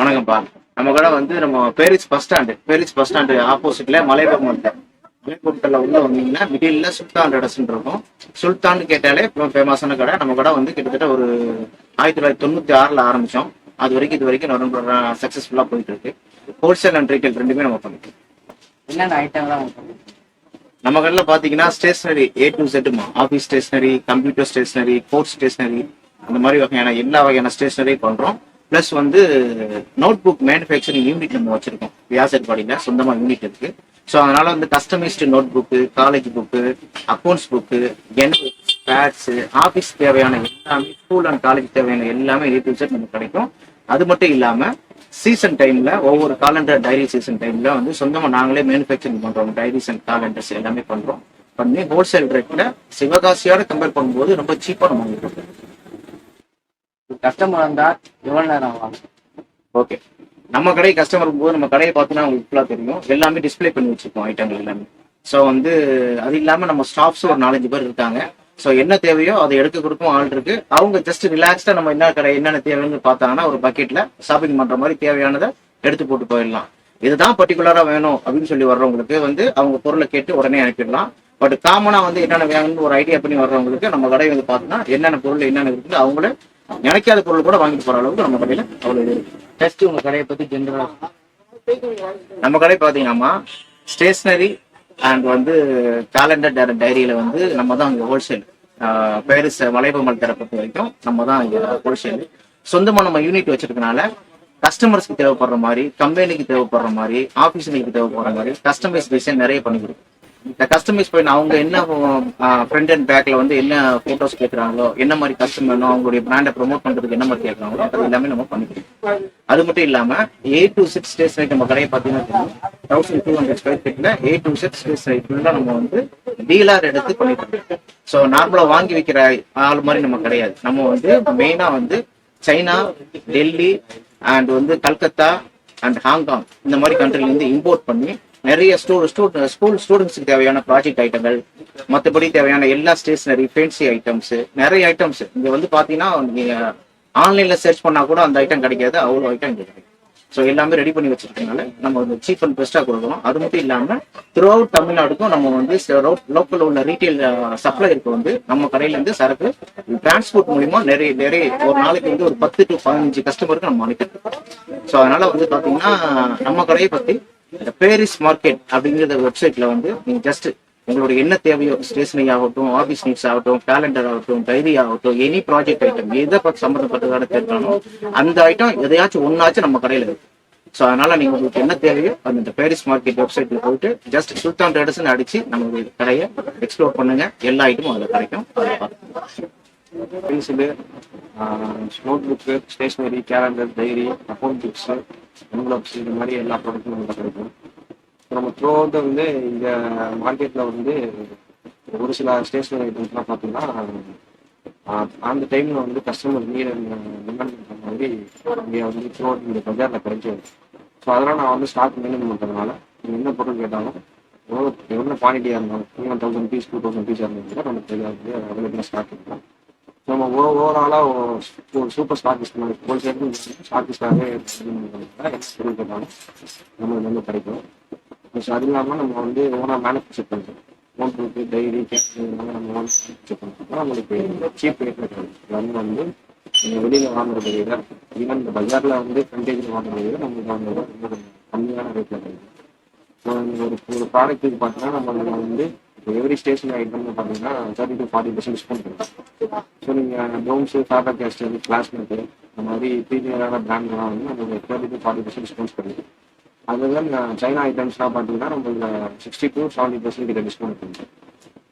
வணக்கம்ப்பா. நம்ம கடை வந்து நம்ம பேரிஸ் பஸ் ஸ்டாண்டு ஆப்போசிட்ல மலையப்பகுட்டல்ல உள்ள வந்தீங்கன்னா மிடில்ல சுல்தான் ட்ரேடர்ஸ்ன்னு இருக்கும். சுல்தான் கேட்டாலே ஃபேமஸான கடை. நம்ம கடை வந்து கிட்டத்தட்ட ஒரு 1996ல ஆரம்பிச்சோம். இது வரைக்கும் ரொம்ப சக்சஸ்ஃபுல்லா போயிட்டு இருக்கு. ஹோல்சேல் அண்ட் ரீட்டைல் ரெண்டுமே நம்ம பண்ணிட்டோம். என்னென்ன ஐட்டம்லாம் நம்ம கடையில் பார்த்தீங்கன்னா stationery A to Z, office stationery, computer stationery, course stationery, அந்த மாதிரி எல்லா வகையான ஸ்டேஷனரி பண்றோம். பிளஸ் வந்து நோட் புக் மேனுஃபேக்சரிங் யூனிட் நம்ம வச்சிருக்கோம். வியாசர் பாடியில் சொந்தமாக யூனிட் இருக்கு. ஸோ அதனால வந்து customized notebook, college book, accounts book, pads, office தேவையான எல்லாமே, ஸ்கூல் அண்ட் காலேஜ் தேவையான எல்லாமே A to Z நமக்கு கிடைக்கும். அது மட்டும் இல்லாம சீசன் டைம்ல ஒவ்வொரு காலண்டர் டைரி சீசன் டைம்ல வந்து சொந்தமா நாங்களே மேனுஃபேக்சரிங் பண்றோம். டைரிஸ் அண்ட் காலண்டர்ஸ் எல்லாமே பண்ணி ஹோல்சேல் ரேட்ல சிவகாசியோட கம்பேர் பண்ணும்போது ரொம்ப சீப்பா நம்ம வாங்கிட்டு. கஸ்டமர் வந்தா எவ்வளவு நேரம் ஆகும்? ஓகே, நம்ம கடை கஸ்டமர் போது நம்ம கடையை பார்த்தீங்கன்னா உங்களுக்கு ஃபுல்லாக தெரியும். எல்லாமே டிஸ்பிளே பண்ணி வச்சிருக்கோம் ஐட்டங்கள் எல்லாமே. ஸோ வந்து அது இல்லாமல் நம்ம ஸ்டாஃப்ஸ் ஒரு 4-5 பேர் இருக்காங்க. ஸோ என்ன தேவையோ அதை எடுக்க கொடுக்கும் ஆள் இருக்கு. அவங்க ஜஸ்ட் ரிலாக்ஸ்டா நம்ம என்னென்ன தேவைன்னு பார்த்தாங்கன்னா ஒரு பக்கெட்ல ஷாப்பிங் பண்ற மாதிரி தேவையானதை எடுத்து போட்டு போயிடலாம். இதுதான் பர்டிகுலரா வேணும் அப்படின்னு சொல்லி வர்றவங்களுக்கு வந்து அவங்க பொருளை கேட்டு உடனே அனுப்பிடலாம். பட் காமனா வந்து என்னென்ன வேணும்னு ஒரு ஐடியா பண்ணி வர்றவங்களுக்கு நம்ம கடை வந்து பார்த்தோம்னா என்னென்ன பொருள் என்னென்ன இருக்குது அவங்களே நினைக்காத பொருள் கூட வாங்கிட்டு போற அளவுக்கு நம்ம கடையில அவ்வளவு இது இருக்கு. டெஸ்ட் உங்க கடையை பத்தி ஜென்ரலா நம்ம கடை பாத்தீங்கன்னா ஸ்டேஷனரி அண்ட் வந்து கேலண்டர் டைரியில வந்து நம்ம தான் அங்கே ஹோல்சேல். பேரிஸ் மலையப்பமல் பொறுத்த வரைக்கும் நம்ம தான் இங்க ஹோல்சேல். சொந்தமா நம்ம யூனிட் வச்சிருக்கனால கஸ்டமர்ஸ்க்கு தேவைப்படுற மாதிரி, கம்பெனிக்கு தேவைப்படுற மாதிரி, ஆபீஸுங்களுக்கு தேவைப்படுற மாதிரி கஸ்டமைஸ் டிசைன் நிறைய பண்ணி கொடுக்கும். இந்த கஸ்டமைஸ் பண்ணி அவங்க என்ன ஃப்ரண்ட் அண்ட் பேக்ல வந்து என்ன போட்டோஸ் கேட்கறாங்களோ, என்ன மாதிரி கஸ்டமர் வேணும், அவங்களுடைய பிராண்டை ப்ரொமோட் பண்றதுக்கு என்ன மாதிரி கேட்கறாங்களோ அது எல்லாமே நம்ம பண்ணிக்கிறோம். அது மட்டும் இல்லாம A to Z ஸ்டேஷனரி நம்ம கடையை பார்த்தீங்கன்னா 1200 ஸ்கொயர் ஃபீட்ல A to Z ஸ்டேஷனரி ஃபுல்லா நம்ம வந்து டீலர் எடுத்து பண்ணிட்டு இருக்கோம். ஸோ நார்மலா வாங்கி வைக்கிற ஆள் மாதிரி நம்ம கிடையாது. நம்ம வந்து மெயினா வந்து சைனா, டெல்லி அண்ட் வந்து கல்கத்தா அண்ட் ஹாங்காங் இந்த மாதிரி கண்ட்ரில இருந்து இம்போர்ட் பண்ணி நிறைய ஸ்கூல் ஸ்டூடெண்ட்ஸுக்கு தேவையான ப்ராஜெக்ட் ஐட்டங்கள், மற்றபடி தேவையான எல்லா ஸ்டேஷனரி, ஃபேன்சி ஐட்டம்ஸ், நிறைய ஐட்டம்ஸ் இங்க வந்து பாத்தீங்கன்னா நீங்க ஆன்லைன்ல சர்ச் பண்ணா கூட அந்த ஐட்டம் கிடைக்காது, அவ்வளோ ஐட்டம் இங்க கிடைக்கும். ஸோ எல்லாமே ரெடி பண்ணி வச்சிருக்கனால நம்ம வந்து சீப் அண்ட் பெஸ்டா கொடுக்கணும். அது மட்டும் இல்லாம த்ரூ அவுட் தமிழ்நாடுக்கும் நம்ம வந்து லோக்கல் உள்ள ரீட்டைல் சப்ளைருக்கு வந்து நம்ம கடையில இருந்து சரக்கு டிரான்ஸ்போர்ட் மூலியமா நிறைய ஒரு நாளைக்கு வந்து ஒரு 10 to 15 கஸ்டமருக்கு நம்ம அனுப்பிட்டு இருக்கோம். ஸோ அதனால வந்து பாத்தீங்கன்னா நம்ம கடையை பத்தி பேரிஸ் மார்க்கெட் அப்படிங்கிற வெப்சைட்ல வந்து நீங்க ஜஸ்ட் உங்களுடைய என்ன தேவையோ, ஸ்டேஷனரி ஆகட்டும், ஆஃபீஸ் நீட்ஸ் ஆகட்டும், கேலண்டர் ஆகட்டும், டைரி ஆகட்டும், எனி ப்ராஜெக்ட் ஐட்டம் எதை பற்றி சம்மந்தப்பட்டதோட தேவையானோ அந்த ஐட்டம் எதையாச்சும் ஒன்னாச்சும் நம்ம கடையில் இருக்கு. ஸோ அதனால நீங்க உங்களுக்கு என்ன தேவையோ அந்த பேரிஸ் மார்க்கெட் வெப்சைட்ல போயிட்டு ஜஸ்ட் சுல்தான் ட்ரேடர்ஸ்னு அடிச்சு நம்மளுடைய கடையை எக்ஸ்ப்ளோர் பண்ணுங்க. எல்லா ஐட்டமும் அதில் கிடைக்கும். Pencil, notebook, stationery, calendar, diary, account books, envelopes, இது மாதிரி எல்லா ப்ராடக்ட்டும் நம்மளுக்கு கிடைக்கும். நம்ம த்ரூ அவுட் வந்து இந்த மார்க்கெட்டில் வந்து ஒரு சில ஸ்டேஷ்னரி ஐட்டம்ஸ்லாம் பார்த்தோம்னா அந்த டைமில் வந்து கஸ்டமர் டிமாண்ட் பண்ணுற மாதிரி இங்கே வந்து த்ரூ அவுட் இந்த பஜாரில் கிடைச்சி வரும். ஸோ அதெல்லாம் நான் வந்து ஸ்டாக் மெயின்டைன் பண்ணுறதுனால நீங்கள் என்ன பொருள் கேட்டாலும் எவ்வளோ குவான்டிட்டியாக இருந்தாலும் 1000 பீஸ் 2000 பீஸாக இருந்தாலும் கூட நமக்கு அவைலபிளாக ஸ்டாக் இருக்கும். நம்ம ஓவராலாக ஒரு சூப்பர் ஸ்டாக்கிஸ்ட் மாதிரி ஹோல்சேல் ஸ்டாக்கிஸ்டாகவே பொருள் கேட்டாலும் நம்மளுக்கு வந்து கிடைக்கும். ஸோ அது இல்லாமல் நம்ம வந்து ஓனாக மேனுஃபேக்சர் பண்ணுறோம். நோட் புக்கு, டைரி, கேஷ் நம்ம மேனுஃபேக்சர் பண்ணுறோம். நம்மளுக்கு சீப் ரேட்டில் கிடைக்கும். வந்து நீங்கள் வெளியில் வாங்குறதை விட ஈவன் இந்த பஜாரில் வந்து ஃப்ரண்டேஜில் வாங்குறதை விட நம்மளுக்கு வாங்குறது ரொம்ப கம்மியான ரேட்டில் கிடைக்கும். ஸோ ஒரு ப்ராடக்ட்டுக்கு பார்த்தீங்கன்னா நம்ம வந்து எவ்ரி ஸ்டேஷனரி ஐட்டம்னு பார்த்தீங்கன்னா 30 to 40% டிஸ்கவுண்ட் கிடைக்கும். ஸோ நீங்கள் டோம்ஸு, ஃபேபர் கேஸ்டர், கிளாஸ்மேட்டு இந்த மாதிரி ப்ரீமியரான பிராண்ட்லாம் வந்து நம்மளுக்கு 30 to 40% டிஸ்கவுண்ட்ஸ் கிடைக்கும். அதுதான் சைனா ஐட்டம்ஸ்லாம் பார்த்தீங்கன்னா நம்மளுக்கு 60 to 70% கிட்ட டிஸ்கவுண்ட் கிடைக்கும்.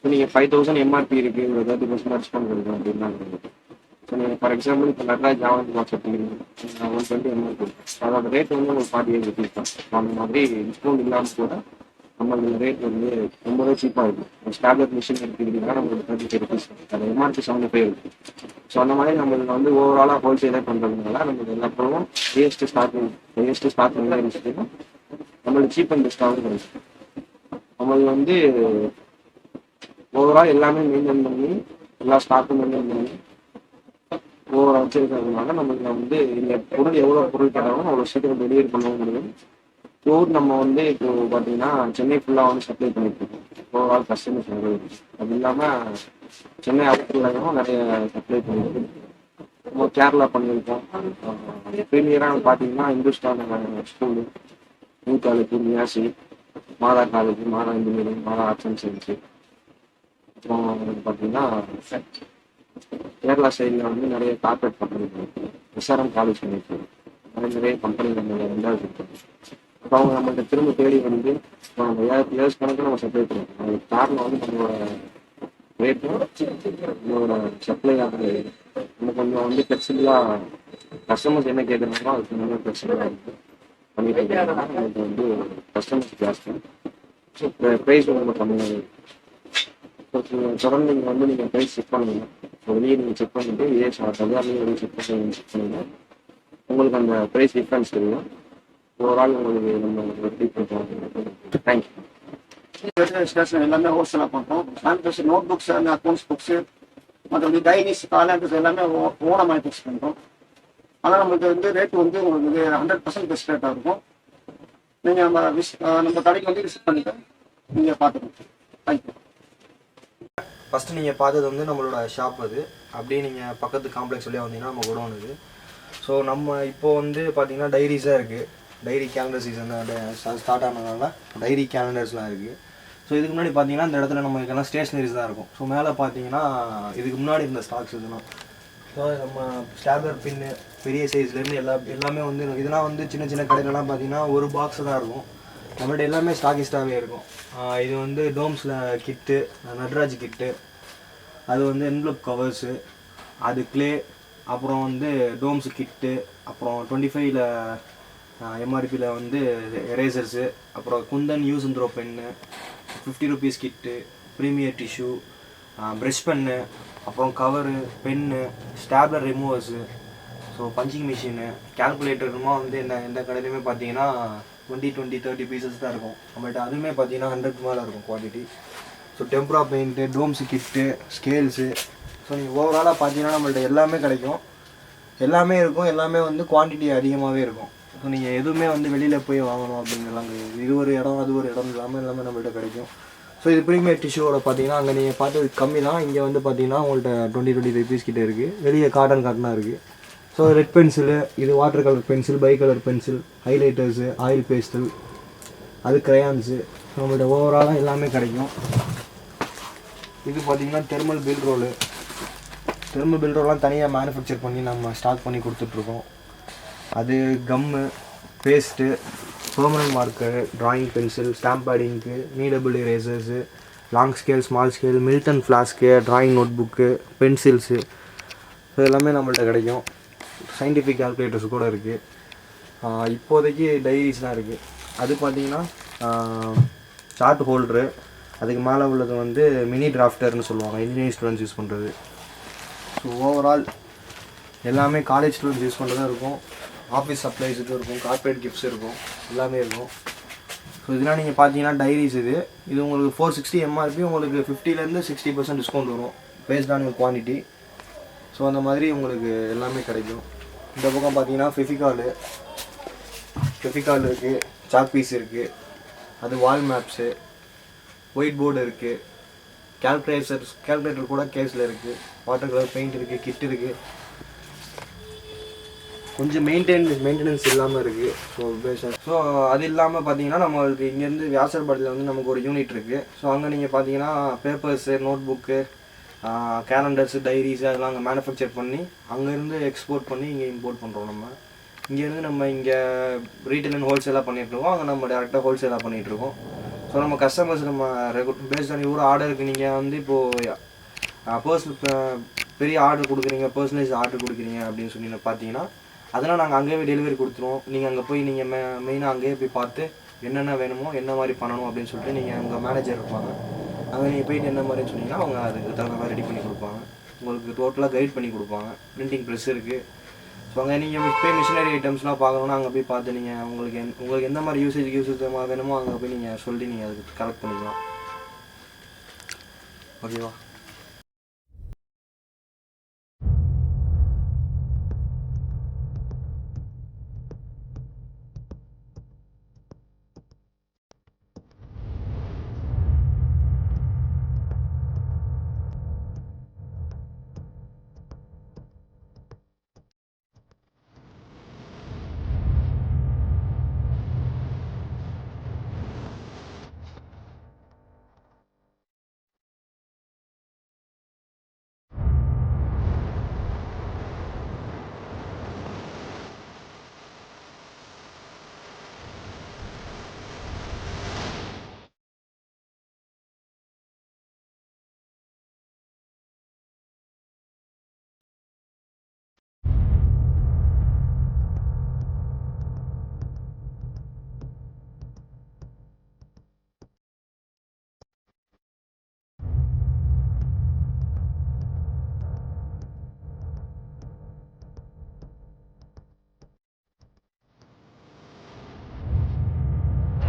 ஸோ நீங்கள் 5000 எம்ஆர்பி இருக்குது, ஒரு 30% டிஸ்கவுண்ட் கிடைக்கும் அப்படின்னா கிடைக்கும். ஸோ நீங்கள் ஃபார் எக்ஸாம்பிள் இப்போ நட்ராஜ் ஜாவந்தி பாக்ஸ் எடுத்துக்கிறீங்க, 120 எம்ஆர்பி, அதோட ரேட் வந்து ஒரு 48 rupees தான். ஸோ அந்த மாதிரி டிஸ்கவுண்ட் இல்லாமல் கூட நம்மளுக்கு ரேட் வந்து ரொம்பவே சீப்பாக இருக்கும். ஒரு ஸ்டாப்லெட் மிஷின் எடுத்துக்கிட்டிங்கன்னா நம்மளுக்கு 35 rupees, அது எம்ஆர்பி 75 இருக்குது. ஸோ அந்த மாதிரி நம்மளுக்கு வந்து ஓவராலாக ஹோல்சேலாக பண்ணுறதுனால நம்மளுக்கு எல்லா பொருளும் ஹையஸ்ட் ஸ்டாக் வந்து இருந்துச்சுன்னா நம்மளுக்கு சீப் அண்ட் பெஸ்ட்டாகவும் கிடைக்கும். நம்மளுக்கு வந்து ஓவரால் எல்லாமே மெயின்டைன் பண்ணி எல்லா ஸ்டாக்கும் மெயின்டைன் பண்ணி ஓவராக வச்சிருக்கிறதுனால நமக்கு வந்து இங்கே பொருள் எவ்வளோ பொருள் கேட்டாலும் அவ்வளோ சீக்கிரம் டெலிவரி பண்ண முடியும். ஃப்ளோர் நம்ம வந்து இப்போ பார்த்தீங்கன்னா சென்னை ஃபுல்லாக வந்து சப்ளை பண்ணிட்டு இருக்கோம். ஓவரால் கஸ்டமர்ஸ் நிறைய இருக்கு. அது இல்லாமல் சென்னை அவுட்டர்லையும் நிறைய சப்ளை பண்ணியிருக்கோம். நம்ம கேரளா பண்ணியிருக்கோம். ப்ரீமியராக பார்த்தீங்கன்னா Hindustan school, new college, Niazi, Mata college, Mata engineering, Mata arts and science. அப்புறம் பார்த்தீங்கன்னா கேரளா சைடில் வந்து நிறைய கார்பரேட் கம்பெனி பண்ணியிருக்கோம். எஸ்ஆர்எம் காலேஜ் பண்ணியிருக்கோம். நிறைய கம்பெனி நம்ம ரெண்டாவது இருக்கோம். அப்போ அவங்க நம்மள்கிட்ட திரும்ப தேடி வந்து இப்போ நம்ம இயர்ஸ் கணக்கு நம்ம சப்ளை பண்ணுவோம். அதுக்கு காரணம் வந்து நம்மளோட ரேட்டும் நம்மளோட சப்ளை ஆகுது. நம்ம கொஞ்சம் வந்து ஃப்ளெக்சிபிளாக கஸ்டமர்ஸ் என்ன கேட்குறாங்களோ அதுக்கு கொஞ்சம் ஃப்ளெக்சிபிளாக இருக்குது பண்ணிட்டு இருக்காங்க. நமக்கு வந்து கஸ்டமர்ஸ் ஜாஸ்தி, ஸோ ப்ரைஸ் ரொம்ப கம்மியாக இருக்குது. தொடர்ந்து நீங்கள் வந்து நீங்கள் ப்ரைஸ் செக் பண்ணுங்க. வெளியே நீங்கள் செக் பண்ணிட்டு இதே தனியார்லேயும் வெளியே செக் பண்ணுங்க. உங்களுக்கு அந்த ப்ரைஸ் டிஃப்ரென்ஸ் தெரியும். ஓவரால் உங்களுக்கு நம்ம எப்படி பண்ணுறோம். தேங்க்யூ. ஸ்டேஷன் எல்லாமே ஹோல்சேலாக பண்ணுறோம். Manufacture notebooks and accounts books, மற்றபடி டைரிஸ், காலண்டர்ஸ் எல்லாமே ஓனாக மேனுஃபேக்சர் பண்ணுறோம். ஆனால் நம்மளுக்கு வந்து ரேட்டு வந்து உங்களுக்கு 100% பெஸ்ட் ரேட்டாக இருக்கும். நீங்கள் நம்ம கடைக்கு வந்து விசிட் பண்ணிட்டு நீங்கள் பார்த்துக்கணும். தேங்க்யூ. ஃபஸ்ட்டு நீங்கள் பார்த்தது வந்து நம்மளோட ஷாப். அது அப்படியே நீங்கள் பக்கத்து காம்ப்ளெக்ஸ் வழியாக வந்தீங்கன்னா நம்ம குடோன் இது. ஸோ நம்ம இப்போது வந்து பார்த்தீங்கன்னா டைரிஸாக இருக்குது. டைரி கேலண்டர் சீசன் ஸ்டார்ட் ஆனதுனால டைரி கேலண்டர்ஸ்லாம் இருக்குது. ஸோ இதுக்கு முன்னாடி பார்த்தீங்கன்னா இந்த இடத்துல நம்ம இதெல்லாம் ஸ்டேஷ்னரிஸ் தான் இருக்கும். ஸோ மேலே பார்த்தீங்கன்னா இதுக்கு முன்னாடி இருந்த ஸ்டாக்ஸ் இதெல்லாம். ஸோ நம்ம ஸ்டாப்லர் பின்னு பெரிய சைஸ்லேருந்து எல்லாமே வந்து இதெல்லாம் வந்து சின்ன சின்ன கடையிலலாம் பார்த்தீங்கன்னா ஒரு பாக்ஸ் தான் இருக்கும். நம்மள்ட்ட எல்லாமே ஸ்டாக்கிஸ்டாகவே இருக்கும். இது வந்து டோம்ஸில் கிட்டு, நட்ராஜ் கிட்டு, அது வந்து என்வலப் கவர்ஸு, அது கிளே, அப்புறம் வந்து டோம்ஸு கிட்டு, அப்புறம் 25ல் எம்ஆர்பியில் வந்து எரேசர்ஸு, அப்புறம் Kundan use and throw pen, 50 rupees kit, premier tissue, brush pen, அப்புறம் cover, pen, stapler removers, so punching machine, கேல்குலேட்டருமா வந்து எந்த கடையிலுமே பார்த்தீங்கன்னா 20, 30 பீசஸ் தான் இருக்கும். நம்மள்ட்ட அதுவுமே பார்த்தீங்கன்னா 100 மேலே இருக்கும் குவான்டிட்டி. ஸோ டெம்பரா பெயிண்ட்டு, டோம்ஸு கிட்டு, ஸ்கேல்ஸு, ஸோ நீங்கள் ஓவராலாக பார்த்தீங்கன்னா நம்மள்ட்ட எல்லாமே கிடைக்கும். எல்லாமே இருக்கும். எல்லாமே வந்து குவான்டிட்டி அதிகமாகவே இருக்கும். ஸோ நீங்கள் எதுவுமே வந்து வெளியில் போய் வாங்கணும் அப்படிங்கலாம் கிடையாது. இது ஒரு இடம் அது ஒரு இடம் இல்லாமல் எல்லாமே நம்மள்ட்ட கிடைக்கும். ஸோ இது ப்ரீமியர் டிஷ்யூவோட பார்த்தீங்கன்னா அங்கே நீங்கள் பார்த்தது கம்மி தான். இங்கே வந்து பார்த்தீங்கன்னா உங்கள்கிட்ட 20-25 பீஸ் கிட்டே இருக்குது. வெளியே காட்டனாக இருக்குது. ஸோ ரெட் பென்சிலு, இது water colour pencil, bi colour pencil, highlighters, oil pastel, அது க்ரையான்ஸு, நம்மள்ட்ட ஓவராலாக எல்லாமே கிடைக்கும். இது பார்த்திங்கன்னா thermal bill roll. Thermal bill ரோலாம் தனியாக மேனுஃபேக்சர் பண்ணி நம்ம ஸ்டாக் பண்ணி கொடுத்துட்ருக்கோம். அது gum, paste, permanent marker, drawing pencil, stamp பேடிங்க்கு, kneadable erasers, long scale, small scale, Milton flask, drawing notebook, pencils, so எல்லாமே நம்மள்ட்ட கிடைக்கும். சயின்டிஃபிக் கால்குலேட்டர்ஸ் கூட இருக்குது. இப்போதைக்கு டைரிஸ் தான் இருக்குது. அது பார்த்திங்கன்னா சார்ட் ஹோல்ட்ரு, அதுக்கு மேலே உள்ளது வந்து மினி டிராஃப்டர்னு சொல்லுவாங்க, இன்ஜினியரிங் ஸ்டூடெண்ட்ஸ் யூஸ் பண்ணுறது. ஸோ ஓவரால் எல்லாமே காலேஜ் ஸ்டூடெண்ட்ஸ் யூஸ் பண்ணுறதா இருக்கும். ஆஃபீஸ் சப்ளைஸுக்கு இருக்கும், கார்பரேட் கிஃப்ட்ஸ் இருக்கும், எல்லாமே இருக்கும். ஸோ இதெல்லாம் நீங்கள் பார்த்தீங்கன்னா டைரிஸ் இது உங்களுக்கு 460 எம்ஆர்பி, உங்களுக்கு 50% 60% டிஸ்கவுண்ட் வரும் பேஸ்ட் ஆன் குவான்டிட்டி. ஸோ அந்த மாதிரி உங்களுக்கு எல்லாமே கிடைக்கும். இந்த பக்கம் பார்த்தீங்கன்னா ஃபெஃபிகால் இருக்குது, சாக் பீஸ் இருக்குது, அது வால் மேப்ஸு, ஒயிட் போர்டு இருக்குது, கேல்குலேட்டர் கூட கேஸில் இருக்குது, வாட்டர் கலர் பெயிண்ட் இருக்குது, கிட் இருக்குது. கொஞ்சம் மெயின்டெனன்ஸ் இல்லாமல் இருக்குது. ஸோ அது இல்லாமல் பார்த்தீங்கன்னா நம்மளுக்கு இங்கேருந்து வியாசர்பாடியில் வந்து நமக்கு ஒரு யூனிட் இருக்குது. ஸோ அங்கே நீங்கள் பார்த்தீங்கன்னா papers, notebook, calendars, diaries அதெல்லாம் அங்கே மேனுஃபேக்சர் பண்ணி அங்கேருந்து எக்ஸ்போர்ட் பண்ணி இங்கே இம்போர்ட் பண்ணுறோம். இங்கேருந்து நம்ம இங்கே ரீட்டைல் அண்ட் ஹோல்சேலாக பண்ணிகிட்ருக்கோம். அங்கே நம்ம டேரெக்டாக ஹோல்சேலாக பண்ணிகிட்ருக்கோம். ஸோ நம்ம கஸ்டமர்ஸ் நம்ம பேஸ்ட் ஆன் இவ்வளோ ஆர்டருக்கு நீங்கள் வந்து இப்போது பெரிய ஆர்டர் கொடுக்குறீங்க, பர்சனலைஸ் ஆர்டர் கொடுக்குறீங்க அப்படின்னு சொல்லி பார்த்தீங்கன்னா அதெல்லாம் நாங்கள் அங்கேயே டெலிவரி கொடுத்துருவோம். நீங்கள் அங்கே போய் நீங்கள் மெயினாக அங்கேயே போய் பார்த்து என்னென்ன வேணுமோ என்ன மாதிரி பண்ணணும் அப்படின்னு சொல்லிட்டு நீங்கள் உங்கள் மேனேஜர் இருப்பாங்க. அங்கே நீங்கள் போயிட்டு என்ன மாதிரின்னு சொன்னீங்கன்னா அவங்க அதுக்கு தகுந்த மாதிரி ரெடி பண்ணி கொடுப்பாங்க. உங்களுக்கு டோட்டலாக கைட் பண்ணி கொடுப்பாங்க. பிரிண்டிங் ப்ரெஸ் இருக்குது. ஸோ அங்கே நீங்கள் போய் மிஷினரி ஐட்டம்ஸ்லாம் பார்க்கணுன்னா அங்கே போய் பார்த்து நீங்கள் உங்களுக்கு எந்த மாதிரி யூசேஜ் வேணுமோ அங்கே போய் நீங்கள் சொல்லி நீங்கள் அதுக்கு கலெக்ட் பண்ணிக்கலாம். ஓகேவா?